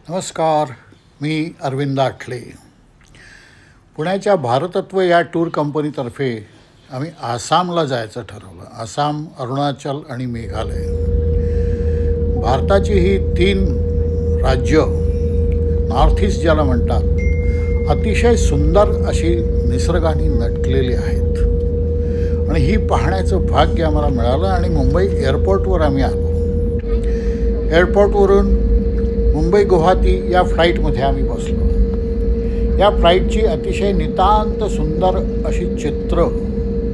नमस्कार. मी अरविंद आठले. पुण्याच्या भारतत्व या टूर कंपनीतर्फे आम्ही आसामला जायचं ठरवलं. आसाम, अरुणाचल आणि मेघालय. भारताची ही 3 राज्य नॉर्थ ईस्ट ज्याला म्हणतात, अतिशय सुंदर अशी निसर्गाने नटलेली आहेत आणि ही पाहण्याचं भाग्य आम्हाला मिळालं. आणि मुंबई एअरपोर्टवर आम्ही आलो. एअरपोर्टवरून मुंबई गुवाहाटी या फ्लाईटमध्ये आम्ही बसलो. या फ्लाईटची अतिशय नितांत सुंदर अशी चित्र,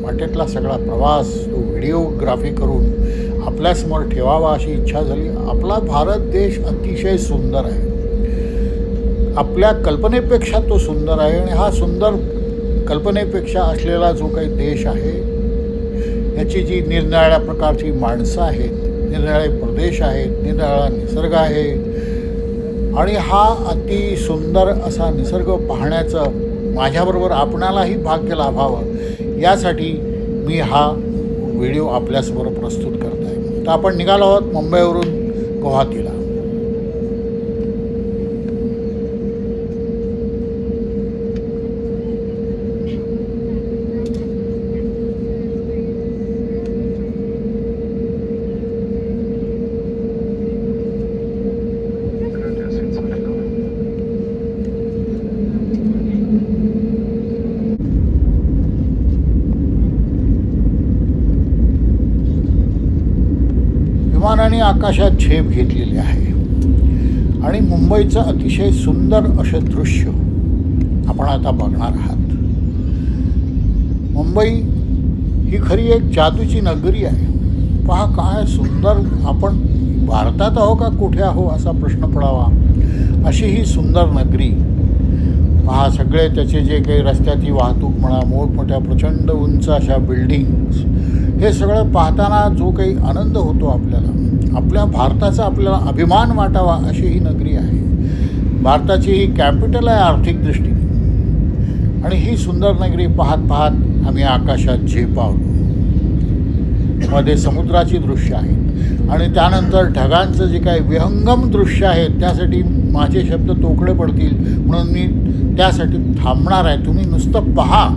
वाटेतला सगळा प्रवास तो व्हिडिओग्राफी करून आपल्यासमोर ठेवावा अशी इच्छा झाली. आपला भारत देश अतिशय सुंदर आहे. आपल्या कल्पनेपेक्षा तो सुंदर आहे. आणि हा सुंदर कल्पनेपेक्षा असलेला जो काही देश आहे, याची जी निरनिराळ्या प्रकारची माणसं आहेत, निरनिराळे प्रदेश आहेत, निरनिराळा निसर्ग आहे आणि हा अति सुंदर असा निसर्ग पाहण्याचं माझ्याबरोबर आपणालाही भाग्य लाभावं यासाठी मी हा व्हिडिओ आपल्यासमोर प्रस्तुत करत आहे. तर आपण निघालो आहोत मुंबईवरून गुवाहाटीला. विमानाने आकाशात झेप घेतलेली आहे आणि मुंबईचं अतिशय सुंदर असे दृश्य आपण आता बघणार आहात. मुंबई ही खरी एक जादूची नगरी आहे. पहा काय सुंदर. आपण भारतात आहो का कुठे आहो असा प्रश्न पडावा अशी ही सुंदर नगरी. पहा सगळे त्याचे जे काही रस्त्याची वाहतूक म्हणा, मोठमोठ्या प्रचंड उंच अशा बिल्डिंग्स, हे सगळं पाहताना जो काही आनंद होतो आपल्याला, आपल्या भारताचा आपल्याला अभिमान वाटावा अशी ही नगरी आहे. भारताची ही कॅपिटल आहे आर्थिक दृष्टीने. आणि ही सुंदर नगरी पाहत पाहत आम्ही आकाशात झेपावलो. मध्ये समुद्राची दृश्य आहेत आणि त्यानंतर ढगांचं जे काही विहंगम दृश्य आहे, त्यासाठी माझे शब्द तोकडे पडतील म्हणून मी त्यासाठी थांबणार आहे. तुम्ही नुसतं पहा.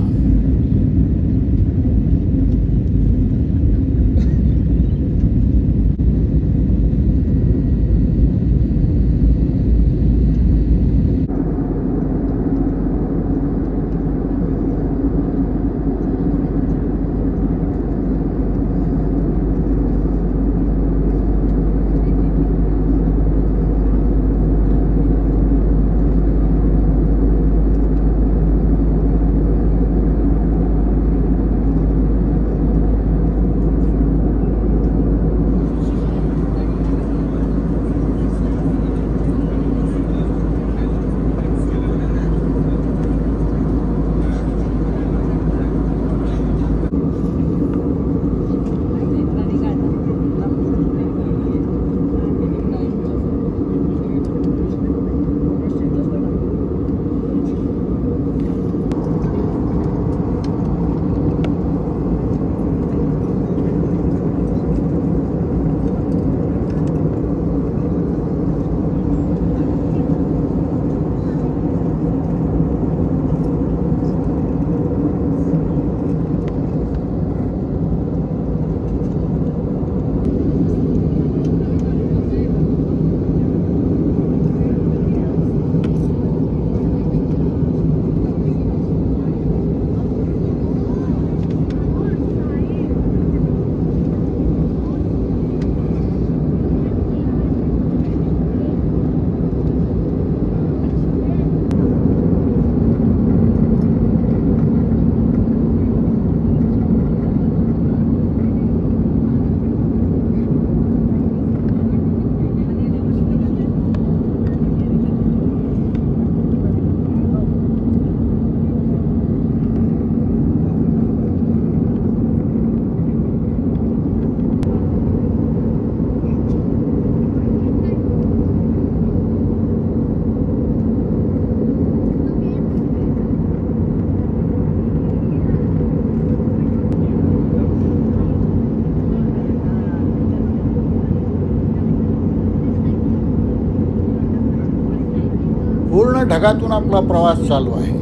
पूर्ण ढगातून आपला प्रवास चालू आहे।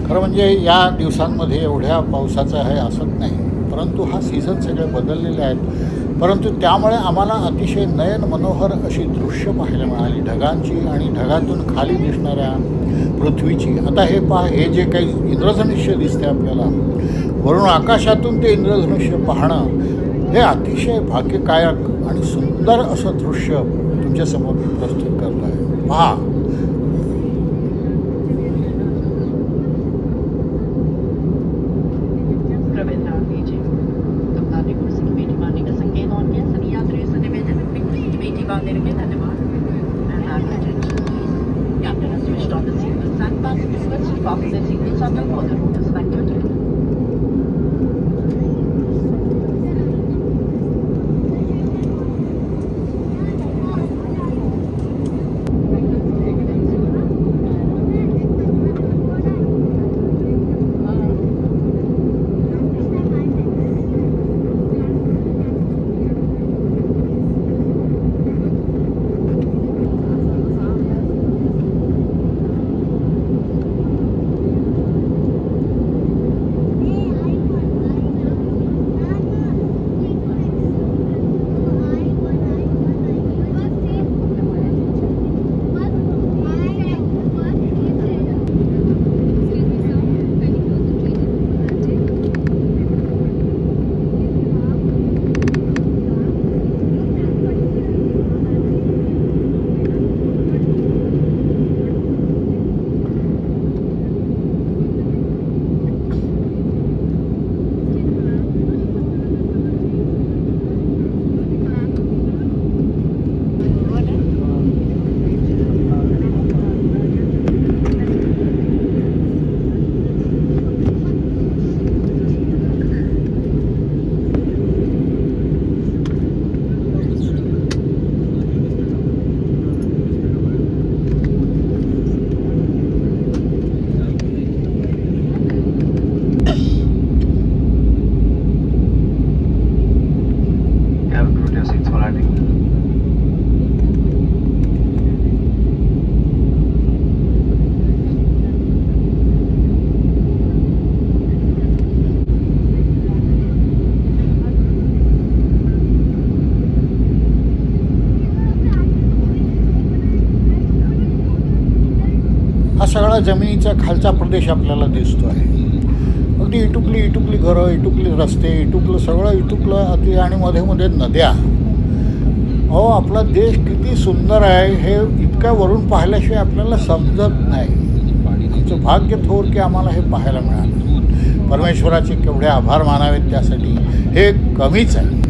खरं म्हणजे या दिवसांमध्ये एवढ्या पावसाचं आहे असत नाही, परंतु हा सीझन सगळे बदललेले आहेत। परंतु त्यामुळे आम्हाला अतिशय नयन मनोहर अशी दृश्य पाहायला मिळाली ढगांची आणि ढगातून खाली दिसणाऱ्या पृथ्वीची। आता हे पहा, हे जे काही इंद्रधनुष्य दिसते आपल्याला वरून आकाशातून ते इंद्रधनुष्य पाहणं हे अतिशय भाग्यकारक आणि सुंदर असं दृश्य तुमच्यासमोर मी प्रस्तुत करतो आहे। पहा, हा सगळा जमिनीचा खालचा प्रदेश आपल्याला दिसतो आहे। अगदी इटुकली घरं, इटुकली रस्ते, इटुकलं सगळं इटुकलं अति आणि मध्ये मध्ये नद्या। अहो, आपला देश किती सुंदर आहे हे इतक्या वरून पाहिल्याशिवाय आपल्याला समजत नाही। आमचं भाग्य थोर की आम्हाला हे पाहायला मिळालं। परमेश्वराचे केवढे आभार मानावेत त्यासाठी, हे कमीच आहे।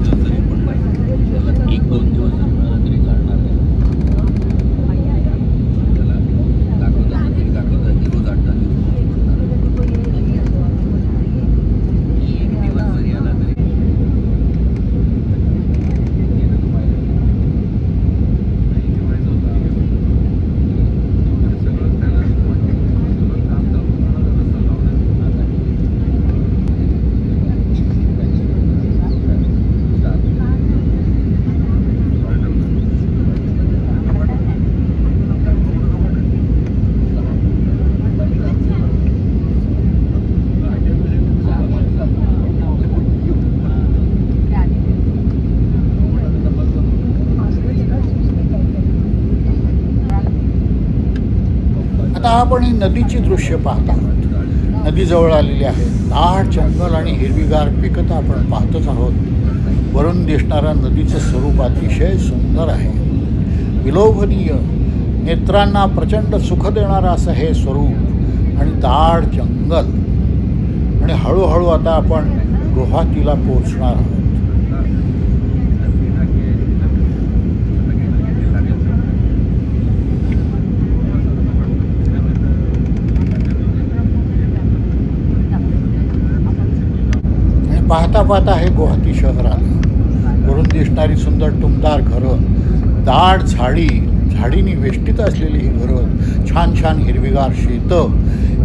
आता आपण ही नदीची दृश्य पाहत आहोत। नदी जवळ आलेली आहे, दाट जंगल आणि हिरवीगार पिकं आपण पाहतच आहोत। वरून दिसणारं नदीचं स्वरूप अतिशय सुंदर आहे, विलोभनीय, नेत्रांना प्रचंड सुख देणारं असं हे स्वरूप आणि दाट जंगल। आणि हळूहळू आता आपण गुवाहाटीला पोहोचणार आहोत। पाहता पाहता हे गुवाहाटी शहर आलं। वरून दिसणारी सुंदर टुमदार घरं, दाट झाडीनी वेष्टित असलेली ही घरं, छान छान हिरवीगार शेतं,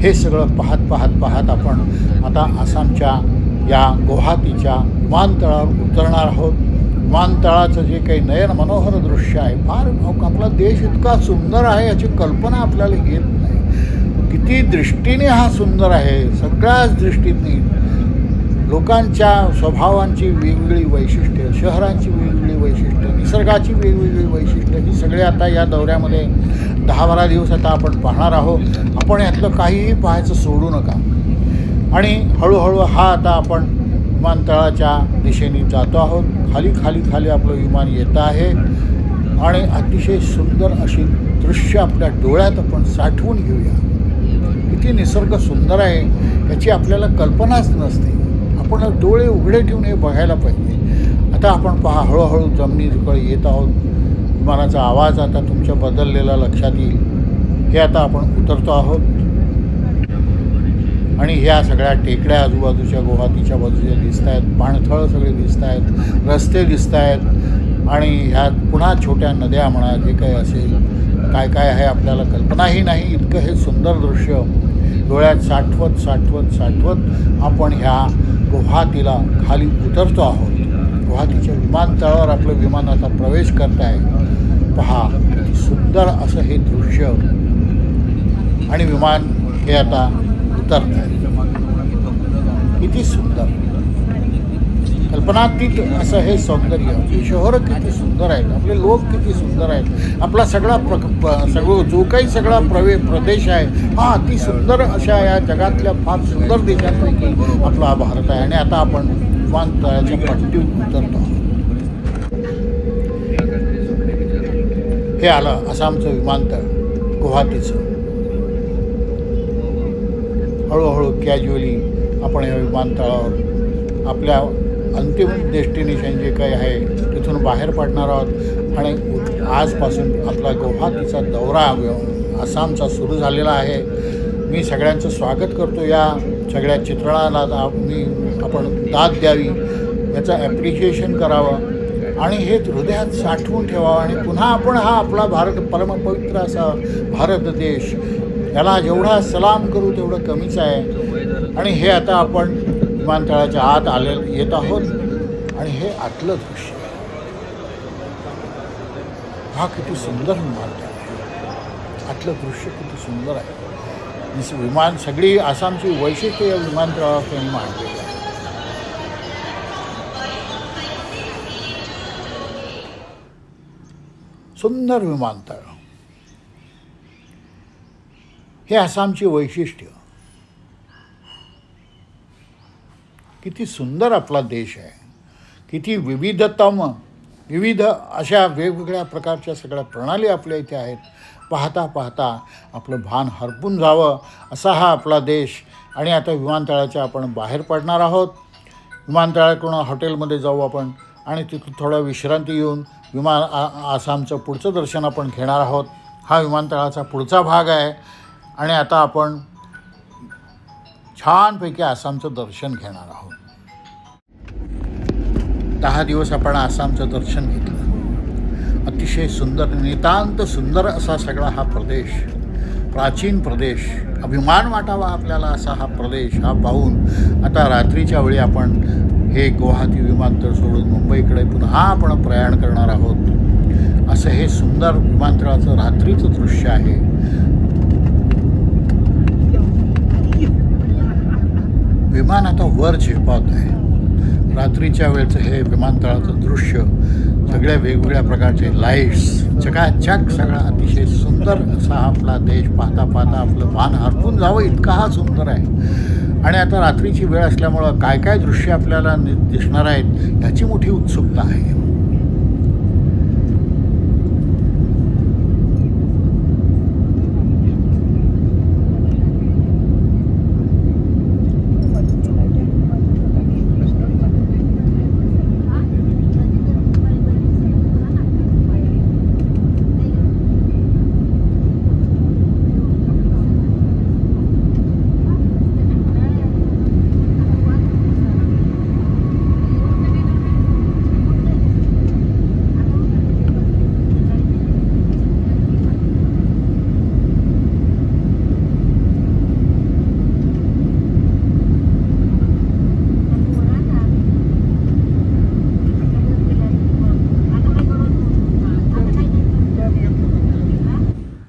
हे सगळं पाहत आपण आता आसामच्या या गुवाहाटीच्या विमानतळावर उतरणार आहोत। विमानतळाचं जे काही नयन मनोहर दृश्य आहे, फार आपला देश इतका सुंदर आहे याची कल्पना आपल्याला येत नाही. किती दृष्टीने हा सुंदर आहे, सगळ्याच दृष्टीने. लोकांच्या स्वभावांची वेगवेगळी वैशिष्ट्ये, शहरांची वेगवेगळी वैशिष्ट्ये, निसर्गाची वेगवेगळी वैशिष्ट्ये, ही सगळे आता या दौऱ्यामध्ये 10-12 दिवस आता आपण पाहणार आहोत. आपण यातलं काहीही पाहायचं सोडू नका. आणि हळूहळू हा आता आपण विमानतळाच्या दिशेने जातो आहोत. खाली आपलं विमान येतं आहे आणि अतिशय सुंदर अशी दृश्य आपल्या डोळ्यात आपण साठवून घेऊया. किती निसर्ग सुंदर आहे याची आपल्याला कल्पनाच नसते. आपण डोळे उघडे ठेवून हे बघायला पाहिजे. आता आपण पहा, हळूहळू जमिनीकडे येत आहोत. विमानाचा आवाज आता तुमच्या बदललेला लक्षात येईल. हे आता आपण उतरतो आहोत आणि ह्या सगळ्या टेकड्या आजूबाजूच्या गुवाहाटीच्या बाजूच्या दिसत आहेत, पाणथळ सगळे दिसत आहेत, रस्ते दिसत आहेत आणि ह्यात पुन्हा छोट्या नद्या म्हणा, जे काही असेल, काय काय आहे आपल्याला कल्पनाही नाही. इतकं हे सुंदर दृश्य डोळ्यात साठवत आपण ह्या गुवाहाटीला खाली उतरतो आहोत. गुवाहाटीच्या विमानतळावर आपलं विमान आता प्रवेश करत आहे. पहा किती सुंदर असं हे दृश्य आणि विमान हे आता उतरत आहे. किती सुंदर, कल्पनातीत असं हे सौंदर्य. ही शहरं किती सुंदर आहेत, आपले लोक किती सुंदर आहेत, आपला सगळा जो काही सगळा प्रदेश आहे हा अति सुंदर अशा या जगातल्या फार सुंदर देशांपैकी आपला हा भारत आहे. आणि आता आपण विमानतळाच्या पट्टीवर उतरतो. हे आलं आसामचं विमानतळ गुवाहाटीचं. हळूहळू कॅज्युअली आपण या विमानतळावर आपल्या अंतिम डेस्टिनेशन जे काही आहे तिथून बाहेर पडणार आहोत. आणि आजपासून आपला गुवाहाटीचा दौरा आसामचा सुरू झालेला आहे. मी सगळ्यांचं स्वागत करतो. या सगळ्या चित्रणाला आपण दाद द्यावी, याचं ॲप्रिशिएशन करावं आणि हे हृदयात साठवून ठेवावं. आणि पुन्हा आपण हा आपला भारत, परमपवित्र असा भारत देश, याला जेवढा सलाम करू तेवढं कमीच आहे. आणि हे आता आपण विमानतळाच्या आत येत आहोत आणि हे आतलं दृश्य, हा किती सुंदर विमानतळ आहे. आतलं दृश्य किती सुंदर आहे. विमान सगळी आसामची वैशिष्ट्य या विमानतळावर त्यांनी मांडलेली आहे. सुंदर विमानतळ, हे आसामची वैशिष्ट्य. किती सुंदर आपला देश आहे, किती विविध अशा वेगवेगळ्या प्रकारच्या सगळ्या प्रणाली आपल्या इथे आहेत. पाहता आपलं भान हरपून जावं असा हा आपला देश. आणि आता विमानतळाच्या आपण बाहेर पडणार आहोत. विमानतळाकडून हॉटेलमध्ये जाऊ आपण आणि तिथून थोडा विश्रांती घेऊन आसामचं पुढचं दर्शन आपण घेणार आहोत. हा विमानतळाचा पुढचा भाग आहे. आणि आता आपण छानपैकी आसामचं दर्शन घेणार आहोत. 10 दिवस आपण आसामचं दर्शन घेतलं. अतिशय सुंदर, नितांत सुंदर असा सगळा हा प्रदेश, प्राचीन प्रदेश, अभिमान वाटावा आपल्याला असा हा प्रदेश. हा पाहून आता रात्रीच्या वेळी आपण हे गुवाहाटी विमानतळ सोडून मुंबईकडे पुन्हा आपण प्रयाण करणार आहोत. असं हे सुंदर विमानतळाचं रात्रीचं दृश्य आहे. विमान आता वर झेपावत आहे. रात्रीच्या वेळचं हे विमानतळाचं दृश्य, सगळ्या वेगवेगळ्या प्रकारचे लाईट्स, चकाचक सगळा अतिशय सुंदर असा आपला देश. पाहता आपलं भान हरपून जावं इतका हा सुंदर आहे. आणि आता रात्रीची वेळ असल्यामुळं काय काय दृश्य आपल्याला दिसणार आहेत ह्याची मोठी उत्सुकता आहे.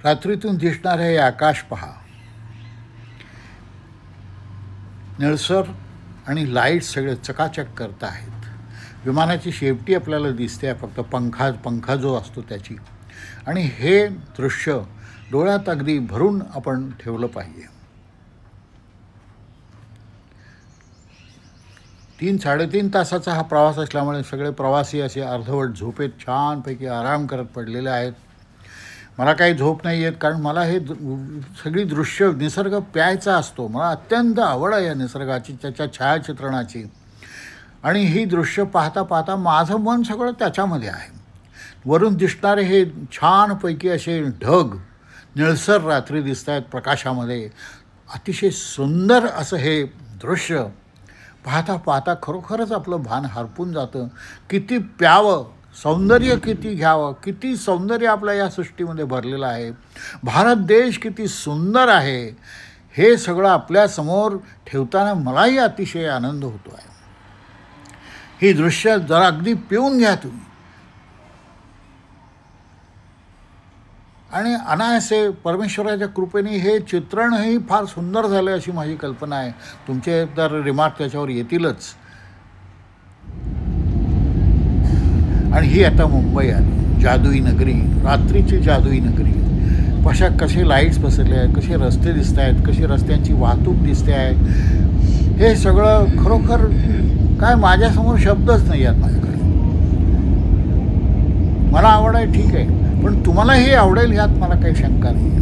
रात्रीतून दिसणारे हे आकाश पहा, निळसर आणि लाईट सगळे चकाचक करत आहेत. विमानाची शेपटी आपल्याला दिसते, फक्त पंखा जो असतो त्याची. आणि हे दृश्य डोळ्यात अगदी भरून आपण ठेवलं पाहिजे. 3-3.5 तासाचा हा प्रवास असल्यामुळे सगळे प्रवासी असे अर्धवट झोपेत छानपैकी आराम करत पडलेले आहेत. मला काही झोप नाही येत, कारण मला हे सगळी दृश्य निसर्ग प्यायचा असतो. मला अत्यंत आवड आहे या निसर्गाची, त्याच्या छायाचित्रणाची. आणि ही दृश्य पाहता पाहता माझं मन सगळं त्याच्यामध्ये आहे. वरून दिसणारे हे छानपैकी असे ढग निळसर रात्री दिसत आहेत प्रकाशामध्ये. अतिशय सुंदर असं हे दृश्य पाहता पाहता खरोखरच आपलं भान हरपून जातं. किती प्यावं, सौंदर्य किती घ्यावं, किती सौंदर्य आपल्या या सृष्टीमध्ये भरलेलं आहे. भारत देश किती सुंदर आहे, हे सगळं आपल्यासमोर ठेवताना मलाही अतिशय आनंद होतो आहे. ही दृश्य जरा अगदी पिऊन घ्या तुम्ही. आणि अनायासे परमेश्वराच्या कृपेने हे चित्रणही फार सुंदर झालं अशी माझी कल्पना आहे. तुमचे तर रिमार्क त्याच्यावर येतीलच. आणि ही आता मुंबई आली, जादुई नगरी, रात्रीची जादुई नगरी. कसे लाईट्स पसरले आहेत, कसे रस्ते दिसत आहेत, कशी रस्त्यांची वाहतूक दिसते आहे. हे सगळं खरोखर काय माझ्यासमोर शब्दच नाही आहेत माझ्याकडे. मला आवड आहे, ठीक आहे, पण तुम्हालाही आवडेल ह्यात मला काही शंका नाही.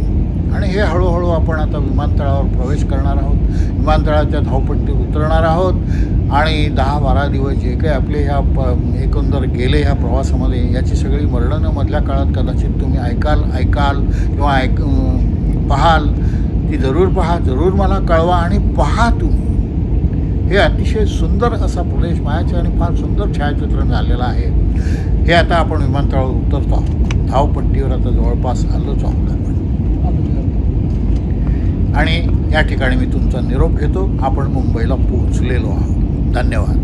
आणि हे हळूहळू आपण आता विमानतळावर प्रवेश करणार आहोत, विमानतळाच्या धावपट्टीत उतरणार आहोत. आणि 10-12 दिवस जे काही आपले ह्या एकंदर गेले ह्या प्रवासामध्ये, याची सगळी वर्णनं मधल्या काळात कदाचित तुम्ही ऐकाल किंवा पाहाल. ती जरूर पहा, जरूर मला कळवा आणि पहा तुम्ही. हे अतिशय सुंदर असा प्रदेश मायाचे आणि फार सुंदर छायाचित्रण झालेलं आहे. हे आता आपण विमानतळावर उतरतो आहोत. धावपट्टीवर आता जवळपास आलोच आहोत आपण. आणि या ठिकाणी मी तुमचा निरोप घेतो. आपण मुंबईला पोहोचलेलो आहोत. धन्यवाद.